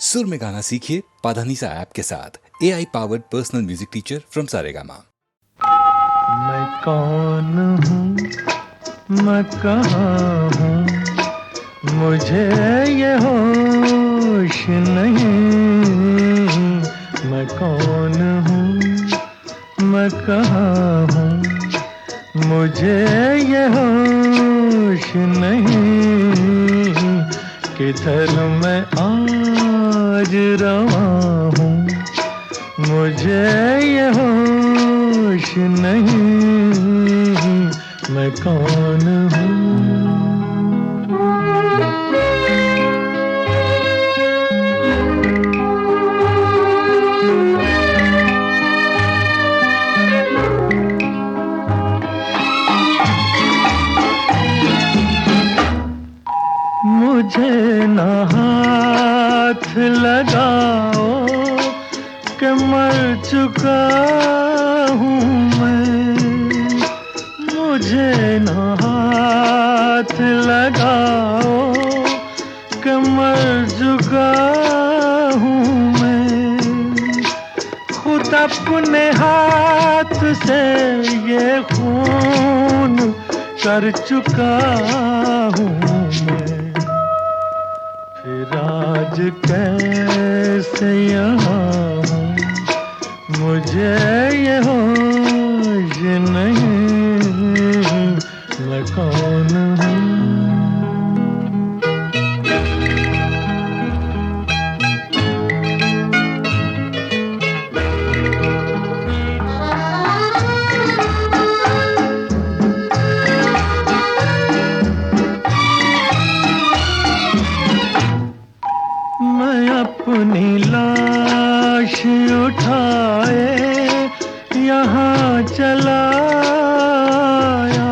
सुर में गाना सीखिए पाधानीसा ऐप के साथ। AI powered personal music teacher from Saregama. मैं कौन हूँ, मैं कहाँ हूँ, मुझे ये होश नहीं। मैं कौन हूँ, मैं कहाँ हूँ, मुझे ये होश नहीं। किधर मैं आज रवा हूँ, मुझे ये होश नहीं। मैं कौन हूँ। मुझे ना हाथ लगाओ कि मर चुका हूँ मैं। मुझे ना हाथ लगाओ कि मर चुका हूँ मैं। खुद अपने हाथ से ये खून कर चुका हूँ मैं। फिर आज कैसे यहाँ हूँ, मुझे ये होश नहीं। मैं कौन हूँ। मैं अपनी लाश उठाए यहाँ चला आया।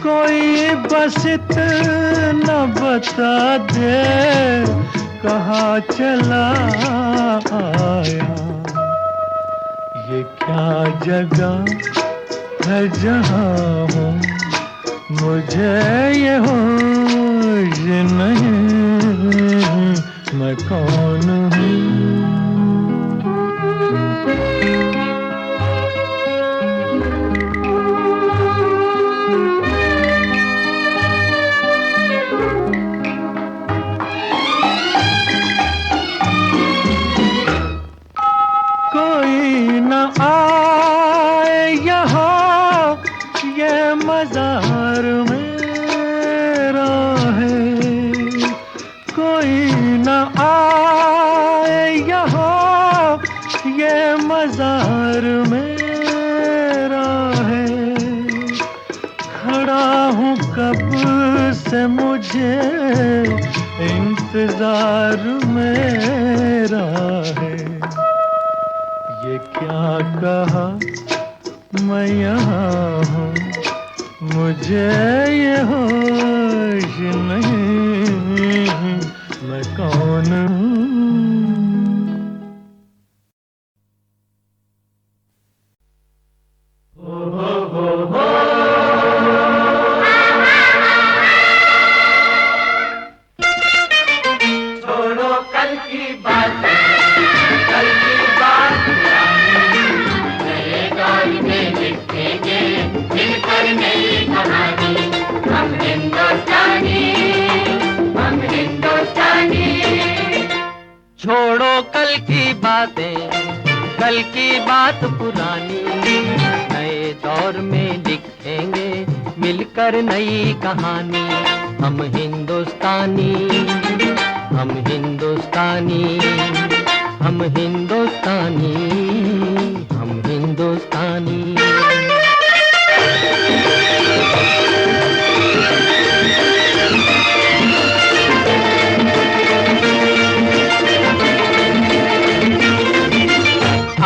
कोई बस इतना बता दे कहाँ चला आया। ये क्या जगह है जहाँ हूँ, मुझे ये होश नहीं। मैं कौन हूँ। कोई न आए यहाँ, ये मज़ार मेरा है। कोई न आए यहाँ, ये मज़ार मेरा है। खड़ा हूँ कब से मुझे इंतज़ार मेरा है। ये क्या कहा मैं यहाँ हूँ, मुझे ये होश नहीं। मैं कौन हूँ। छोड़ो कल की बात, कल की बात नए दौर में लिखेंगे मिलकर नई कहानी। हम हिंदुस्तानी, हम हिंदुस्तानी। छोड़ो कल की बातें, कल की बात पुरानी। नए दौर में लिखेंगे मिलकर नई कहानी। हम हिंदुस्तानी, हम हिंदुस्तानी, हम हिंदुस्तानी, हम हिंदुस्तानी।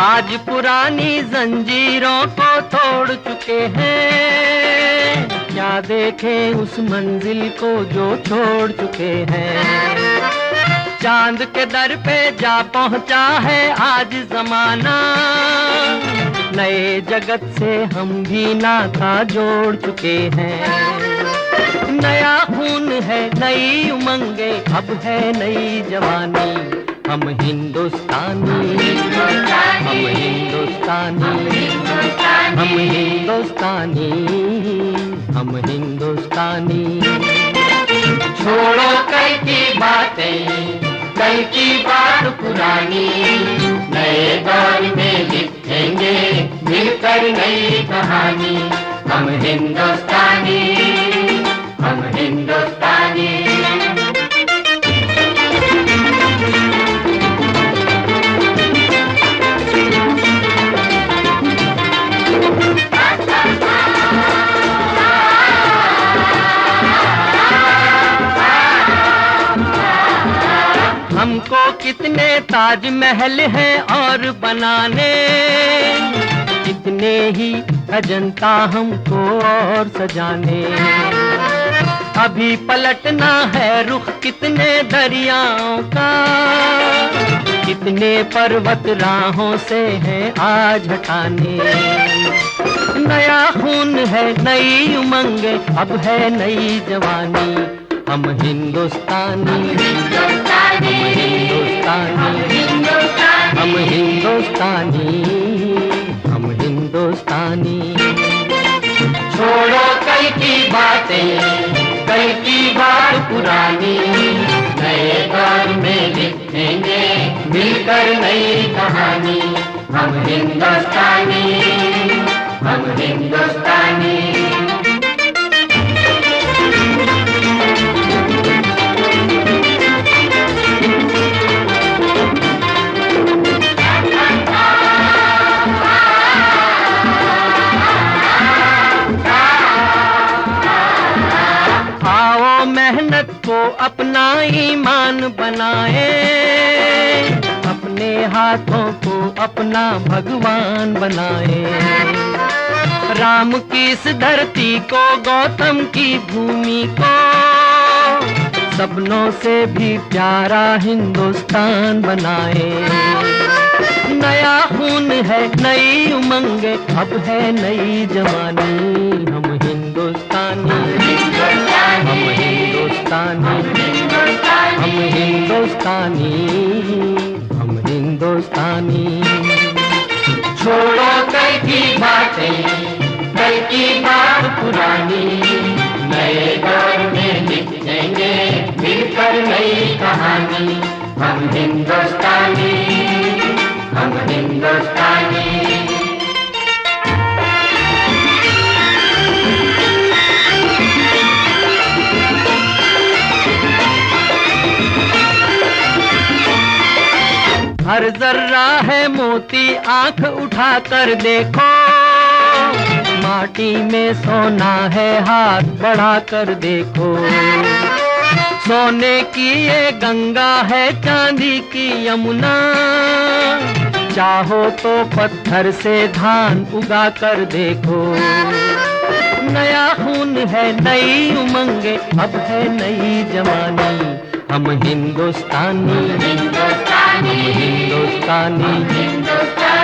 आज पुरानी जंजीरों को तोड़ चुके हैं। क्या देखें उस मंजिल को जो छोड़ चुके हैं। चांद के दर पे जा पहुंचा है आज जमाना। नए जगत से हम भी नाता जोड़ चुके हैं। नया खून है, नई उमंगे, अब है नई जवानी। हम हिंदुस्तानी, हम हिंदुस्तानी, हम हिंदुस्तानी, हम हिंदुस्तानी। छोड़ो कल की बातें, कल की बात पुरानी, नए दौर में लिखेंगे मिलकर नई कहानी। हम हिंदुस्तानी, हम हिंदुस्तानी। हमको कितने ताजमहल हैं और बनाने, कितने ही अजंता हमको और सजाने। अभी पलटना है रुख कितने दरियाओं का, कितने पर्वत राहों से हैं आज हटाने। नया खून है, नई उमंगे, अब है नई जवानी। हम हिंदुस्तानी, हम हिंदुस्तानी, हम हिंदुस्तानी, हम हिंदुस्तानी। छोड़ो कल की बातें, कल की बात पुरानी, नए दौर में लिखेंगे मिलकर नई कहानी। हम हिंदुस्तानी, हम हिंदुस्तानी। मेहनत को अपना ईमान बनाए, अपने हाथों को अपना भगवान बनाए। राम की इस धरती को, गौतम की भूमि को, सपनों से भी प्यारा हिंदुस्तान बनाए। नया खून है, नई उमंगे, अब है नई जवानी। हम हिंदुस्तानी, हम हिंदुस्तानी, हम हिंदुस्तानी, हम हिंदुस्तानी। छोड़ो कल की बातें, कल की बात पुरानी, नए दौर में लिखेंगे मिलकर नई कहानी। हम हिंदुस्तानी, हम हिंदुस्तानी। हर जर्रा है मोती, आंख उठा कर देखो, माटी में सोना है, हाथ बढ़ा कर देखो। सोने की ये गंगा है, चांदी की यमुना, चाहो तो पत्थर से धान उगा कर देखो। नया खून है, नई उमंगे, अब है नई जवानी। हम हिंदुस्तानी, हम हिंदुस्तानी,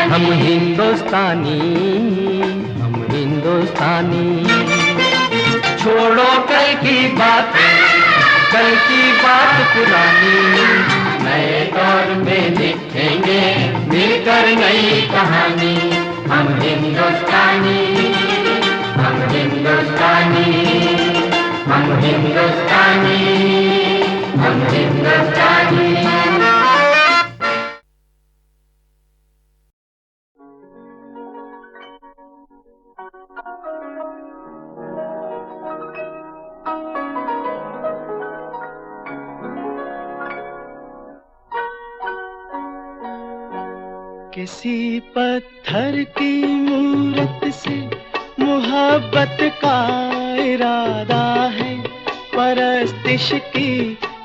हम हिंदुस्तानी, हम हिंदुस्तानी। छोड़ो कल की बात, कल की बात पुरानी, नए दौर में लिखेंगे मिलकर नई कहानी। हम हिंदुस्तानी, हम हिंदुस्तानी, हम हिंदुस्तानी, हम हिंदुस्तानी। किसी पत्थर की मूरत से मोहब्बत का इरादा है, परस्तिश की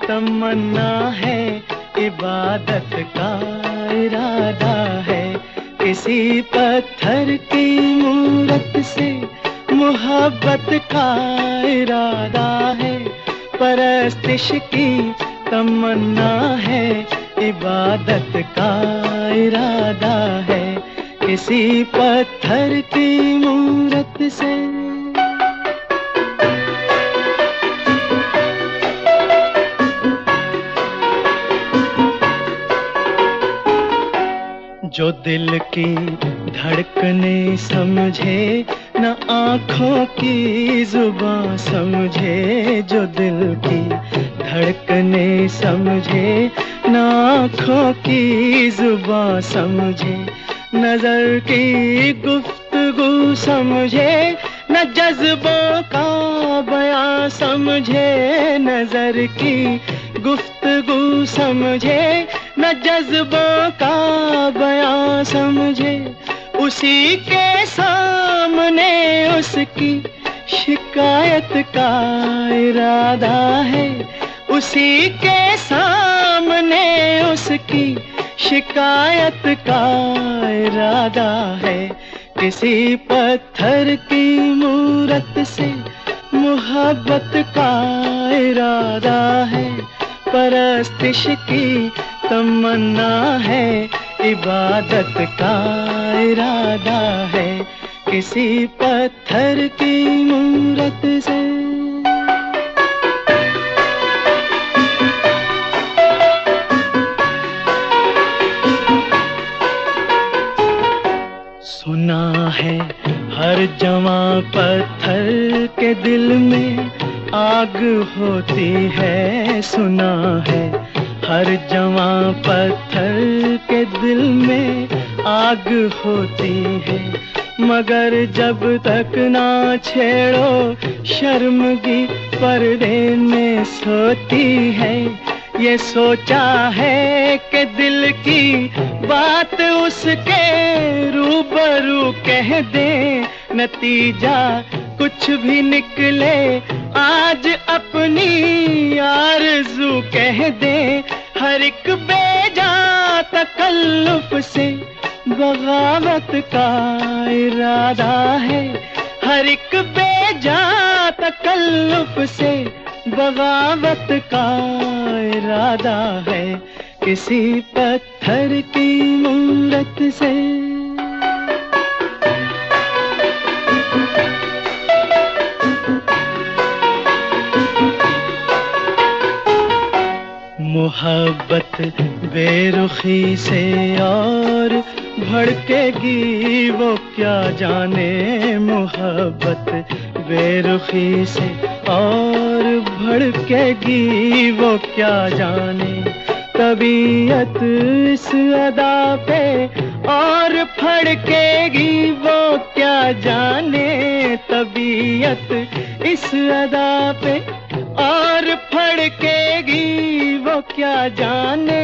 तमन्ना है, इबादत का इरादा है। किसी पत्थर की मूरत से मोहब्बत का इरादा है, परस्तिश की तमन्ना है, इबादत का इरादा है। किसी पत्थर की मूरत से जो दिल की धड़कने समझे, न आँखों की जुबां समझे। जो दिल की धड़कने समझे, न आँखों की जुबां समझे। नजर की गुफ्तगू समझे, न जज्बों का बयां समझे। नजर की गुफ्तगू समझे, न जज्बों का बयां समझे। उसी के सामने उसकी शिकायत का इरादा है। उसी के सामने उसकी शिकायत का इरादा है। किसी पत्थर की मूरत से मोहब्बत का इरादा है। परस्तिश की तमन्ना है, इबादत का इरादा है। किसी पत्थर की मूरत से। सुना है हर जवां पत्थर के दिल में आग होती है। सुना है हर जवां पत्थर के दिल में आग होती है। मगर जब तक ना छेड़ो शर्मगी पर्दे में सोती है। ये सोचा है कि दिल की बात उसके रूबरू कह दे। नतीजा कुछ भी निकले आज अपनी आरज़ू कह दे। हर एक बेजा तकल्लुफ से बगावत का इरादा है। हर एक बेजा तकल्लुफ से बगावत का इरादा है। किसी पत्थर की मूरत से। मोहब्बत बेरुखी से और भड़केगी वो क्या जाने। मोहब्बत बेरुखी से और भड़केगी वो क्या जाने। तबीयत इस अदा पे और फड़केगी वो क्या जाने। तबीयत इस अदा पे और फड़केगी वो क्या जाने।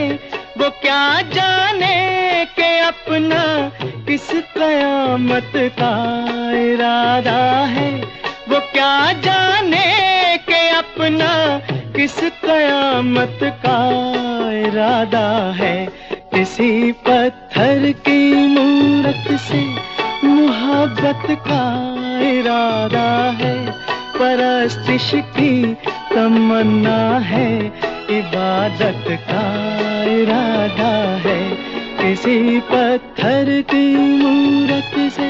वो क्या जाने कि अपना किस कयामत का इरादा है। वो क्या जाने कि अपना किस कयामत का इरादा है। किसी पत्थर की मूरत से मोहब्बत का इरादा है। परस्तिश की तमन्ना है, इबादत का इरादा है। किसी पत्थर की मूरत से।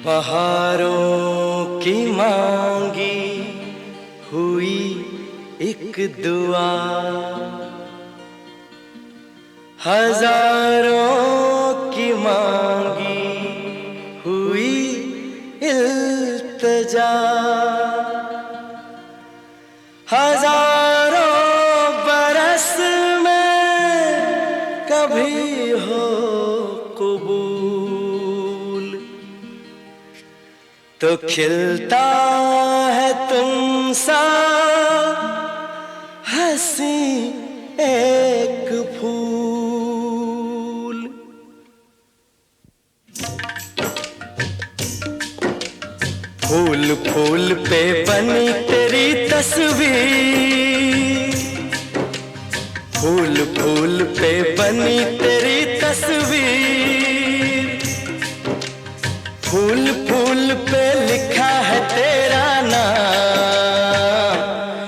बहारों की मांगी हुई एक दुआ, हजारों की मांगी हुई इल्तिजा, हजारों बरस में कभी हो कबूल तो खिलता है तुमसा हंसी एक फूल। फूल फूल पे बनी तेरी तस्वीर, फूल फूल पे बनी तेरी तस्वीर, फूल फूल पे लिखा है तेरा नाम।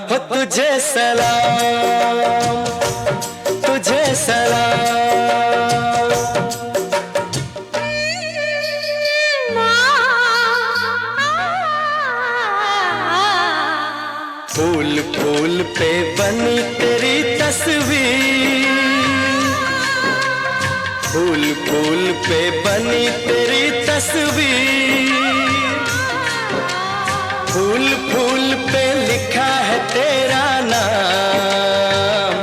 हो तुझे सलाम, तुझे सलाम। फूल फूल पे बनी तेरी तस्वीर, फूल फूल पे बनी तेरी तस्वीर, फूल फूल पे लिखा है तेरा नाम।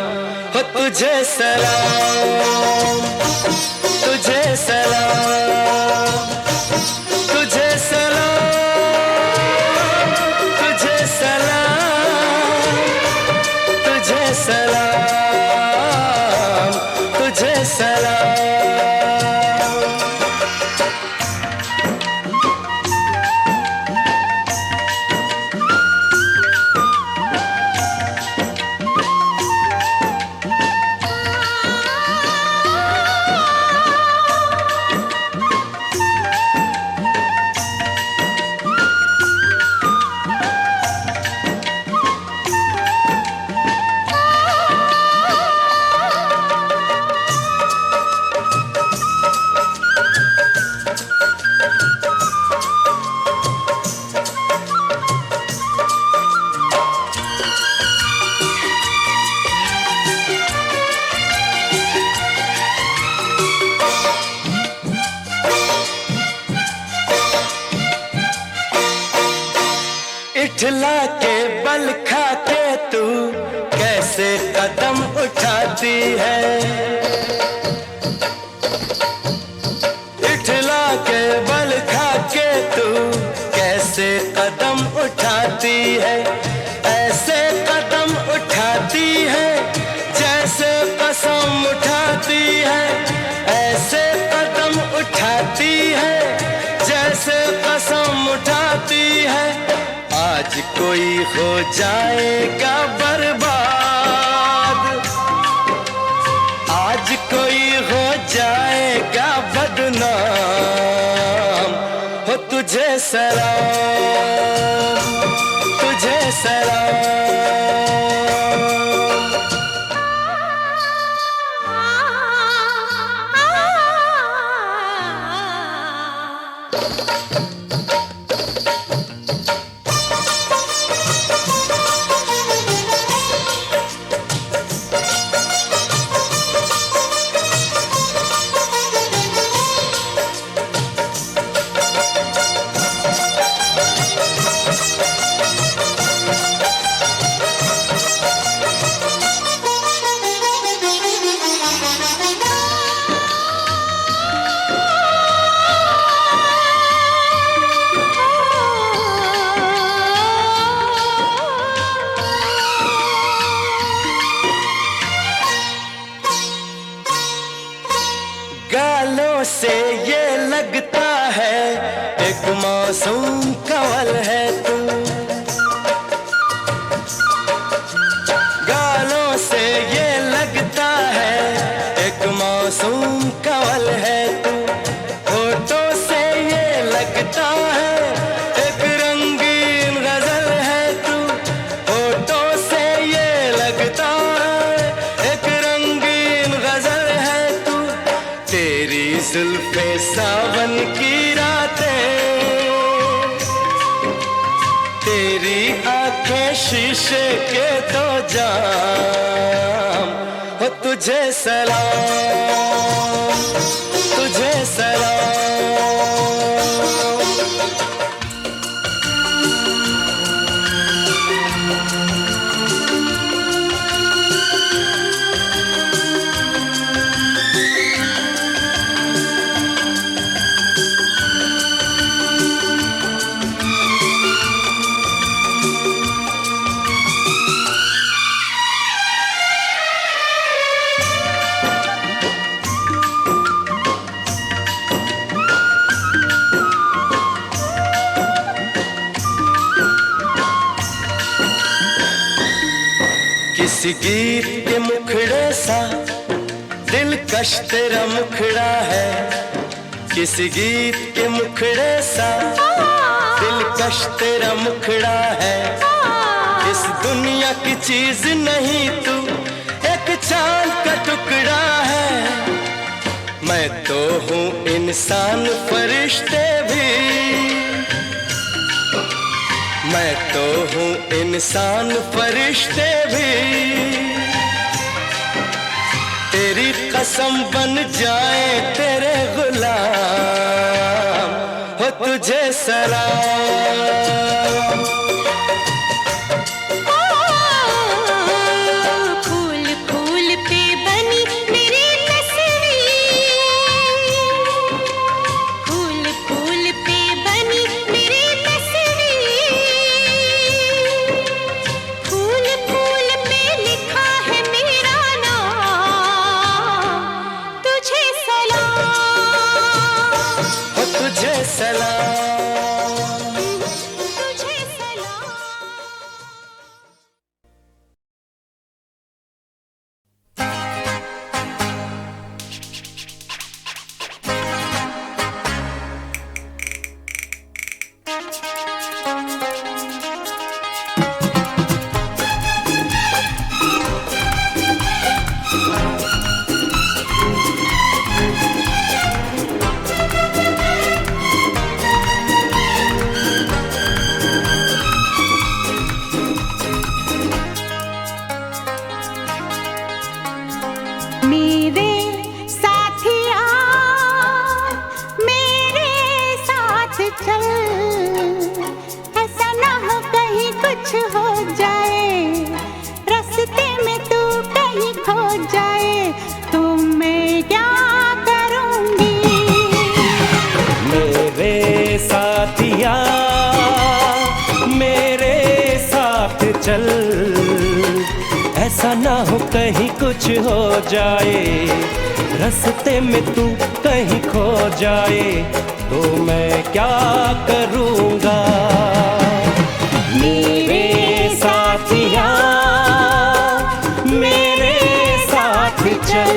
हो तुझे सलाम, तुझे सलाम, तुझे सलाम, तुझे सलाम, तुझे सलाम, तुझे सलाम। इठला के बल खा के तू कैसे कदम उठाती है, इठला के बल खा के तू कैसे कदम उठाती है। ऐसे कदम उठाती है जैसे कसम उठाती है, ऐसे कदम उठाती है जैसे कसम उठाती है। आज कोई हो जाएगा बर्बाद, आज कोई हो जाएगा बदनाम। हो तुझे सलाम, तुझे सलाम। गालों से ये लगता है एक मासूम कंवल है तू, गालों से ये लगता है एक मासूम कंवल है तू। होठों से ये लगता है एक रंगीन गजल है तू, होठों से ये लगता है एक रंगीन गजल है तू। तेरी जुल्फे सावन की रातें, तेरी आंखें शीशे के दो जाम। हो तुझे सलाम, तुझे सलाम। किसी गीत के मुखड़े सा दिलकश तेरा मुखड़ा है, किसी गीत के मुखड़े सा दिलकश तेरा मुखड़ा है। इस दुनिया की चीज नहीं तू, एक चांद का टुकड़ा है। मैं तो हूँ इंसान फरिश्ते भी, मैं तो हूँ इंसान फरिश्ते भी। तेरी कसम बन जाए तेरे गुलाम, हो तुझे सलाम। फूल फूल पे बनी मेरी तस्वीर, फूल फूल पे बनी मेरी तस्वीर, फूल फूल पे लिखा है मेरा नाम, तुझे सलाम, हो तुझे सलाम। तुझे सलाम। मेरे साथिया मेरे साथ चल, ऐसा ना हो कहीं कुछ हो जाए, रास्ते में तू कहीं खो जाए, तो मैं क्या करूँगी। मेरे साथिया मेरे साथ चल, ऐसा ना हो कहीं कुछ हो जाए, रास्ते में तू कहीं खो जाए, तो मैं क्या करूँगा। मेरे साथिया मेरे साथ चल।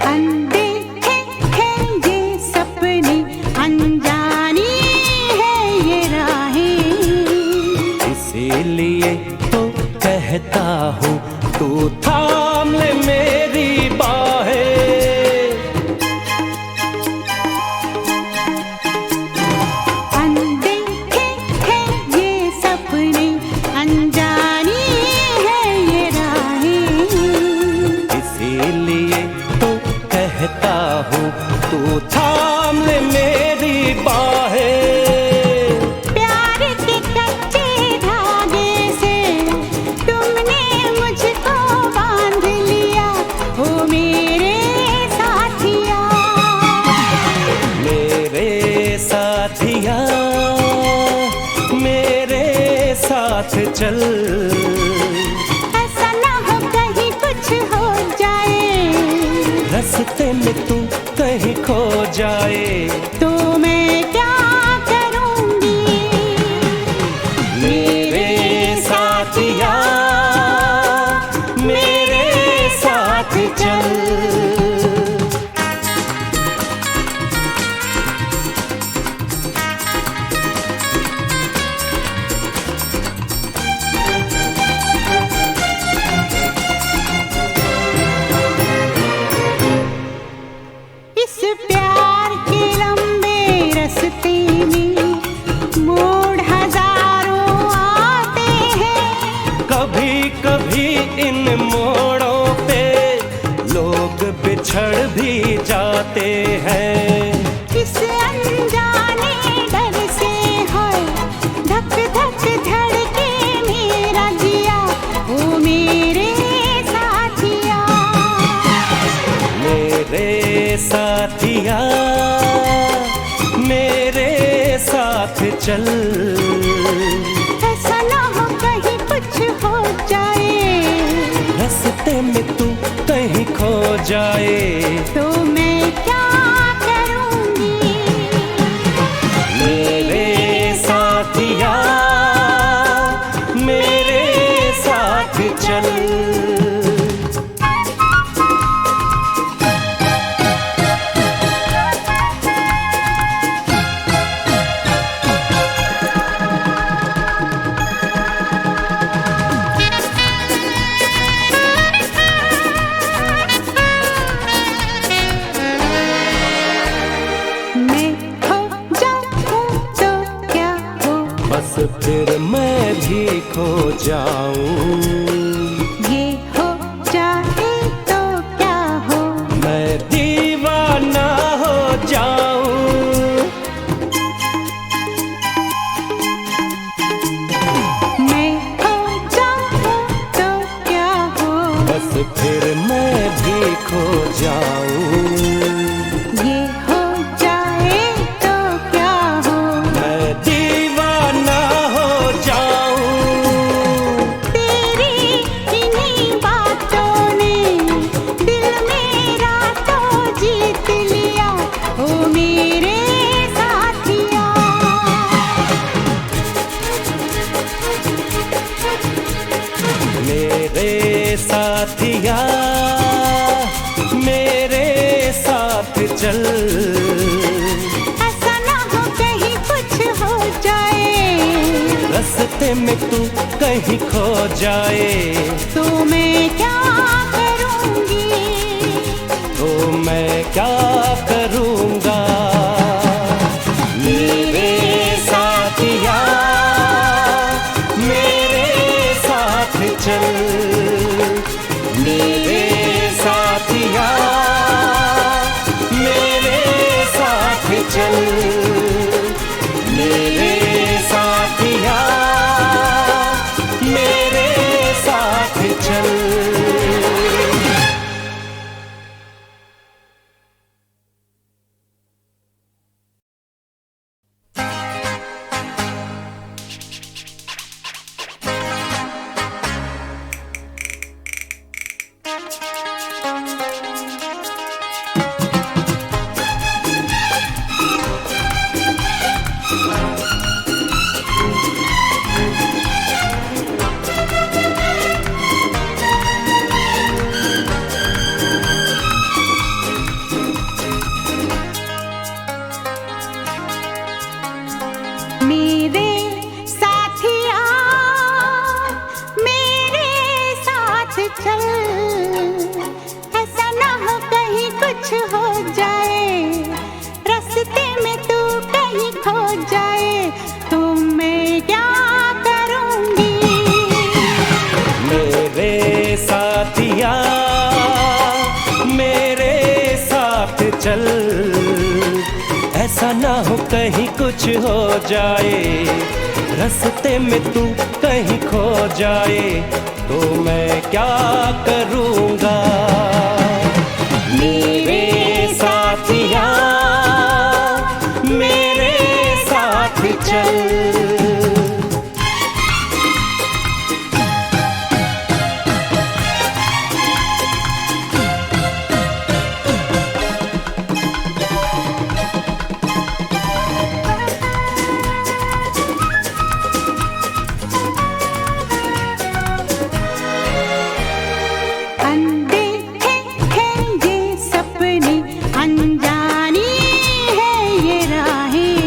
अनदेखे हैं ये सपने, अनजानी है ये राहें, इसीलिए तो कहता हूँ तू थाम ले मेरी बाहें। अनदेखे हैं ये सपने, अनजानी है ये राहें, इसीलिए तो कहता हूँ तू थाम ले मेरी बाहें। प्यार के कच्चे धागे से तुमने मुझको बांध लिया, हो मेरे साथिया। मेरे साथिया मेरे साथ चल, ऐसा ना हो कहीं कुछ हो जाए, रास्ते में तू कहीं खो जाए, तो मैं क्या करूँगी। मेरे साथिया मेरे साथ चल। इस प्यार के लंबे ऐसा ना हो कहीं कुछ हो जाए, रास्ते में तू कहीं खो जाए, तो मैं क्या करूंगी। मेरे साथिया मेरे साथ चल। मैं खो जाऊं तो क्या हो, बस फिर मैं भी खो जाऊं, ये हो जाए तो क्या हो, मैं दीवाना हो जाऊं। मैं खो जाऊं तो क्या हो, बस फिर मैं भी खो जाऊं, ये हो जाए तो क्या हो, मैं दीवाना हो जाऊं। तेरी इन्हीं बातों ने दिल मेरा तो जीत लिया, ओ मेरे साथिया। मेरे साथिया मेरे साथ चल। ऐसा ना हो कहीं कुछ हो जाए, रास्ते में तू कहीं खो जाए, तो मैं क्या करूंगी। तो मैं क्या करूंगा। मेरे साथिया मेरे साथ चल। मेरे साथिया मेरे साथ चल। मेरे साथिया मेरे साथ चल। मेरे साथिया मेरे साथ चल। ऐसा ना हो कहीं कुछ हो जाए, रास्ते में तू कहीं खो जाए, तो मैं क्या करूंगी। मेरे साथिया मेरे साथ चल। ऐसा ना हो कहीं कुछ हो जाए, रास्ते में तू कहीं खो जाए, तो मैं क्या करूंगा। मेरे साथिया मेरे साथ चल। अनदेखे हैं ये सपने, अनजानी है ये राहें,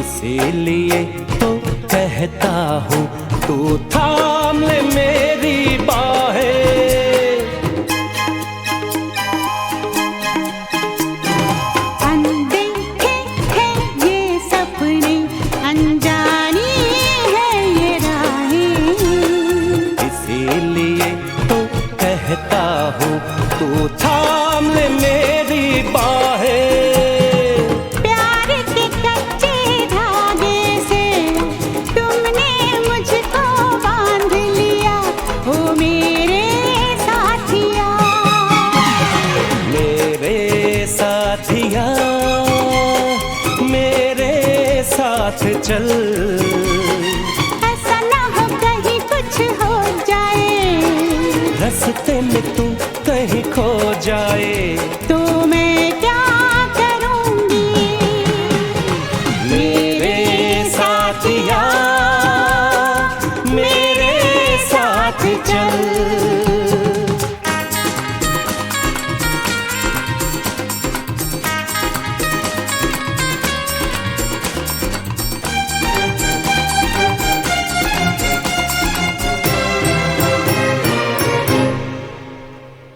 इसीलिए तो कहता हूँ तू थाम ले मेरी बाहें। अनदेखे हैं ये सपने, अनजानी है ये राहें, इसीलिए तो कहता हूँ तू थाम ले मेरी बाहें। प्यार के कच्चे धागे से तुमने मुझको बांध लिया, चल, ऐसा ना हो कहीं कुछ हो जाए, रास्ते में तू कहीं खो जाए, तो मैं क्या करूंगी। मेरे साथिया मेरे साथ चल।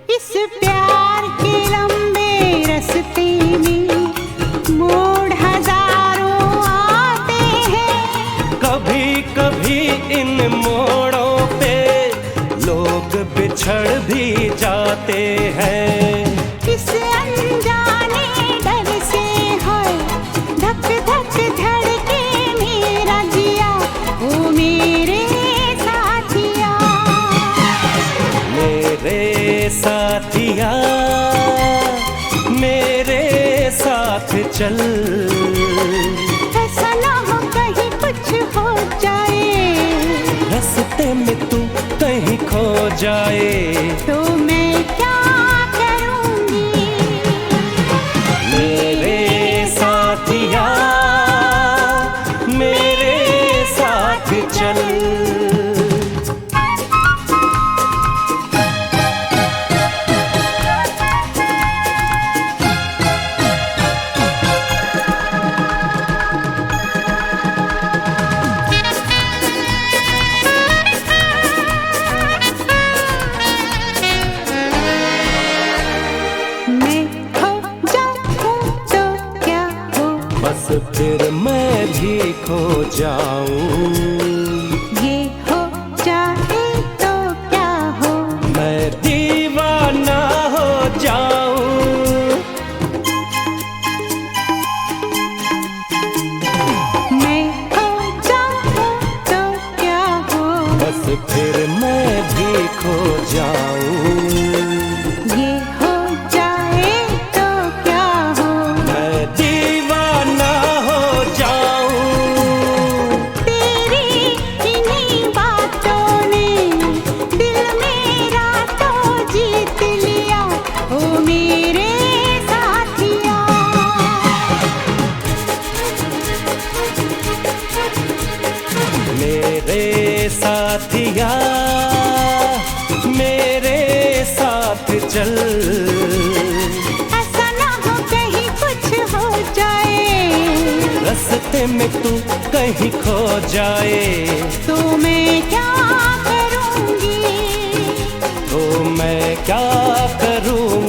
इस प्यार के लंबे रास्ते में मोड़ हजारों आते हैं, कभी कभी इन मोड़ों पे लोग बिछड़ भी जाते हैं। इस अनजाने डर से है धक धक धड़के मेरा जिया, ओ मेरे साथिया। मेरे साथिया मेरे साथ चल, ऐसा ना हो कहीं कुछ हो जाए, रास्ते में तू कहीं खो जाए, तो मैं क्या करूंगी। मेरे साथिया मेरे साथ चल। मैं खो जाऊं तो क्या हो, बस फिर मैं भी खो जाऊं, ये हो जाए तो क्या हो, मैं दीवाना हो जाऊं। मैं खो जाऊं तो क्या हो, बस फिर मैं भी खो जाऊं, ये हो जाए तो क्या हो, मैं दीवाना हो जाऊं। तेरी इन्हीं बातों ने दिल मेरा तो जीत लिया, ओ मेरे साथिया। मेरे साथिया मेरे साथ चल, ऐसा ना हो कहीं कुछ हो जाए, रास्ते में तू कहीं खो जाए, तो मैं क्या करूंगी। तो मैं क्या करूं।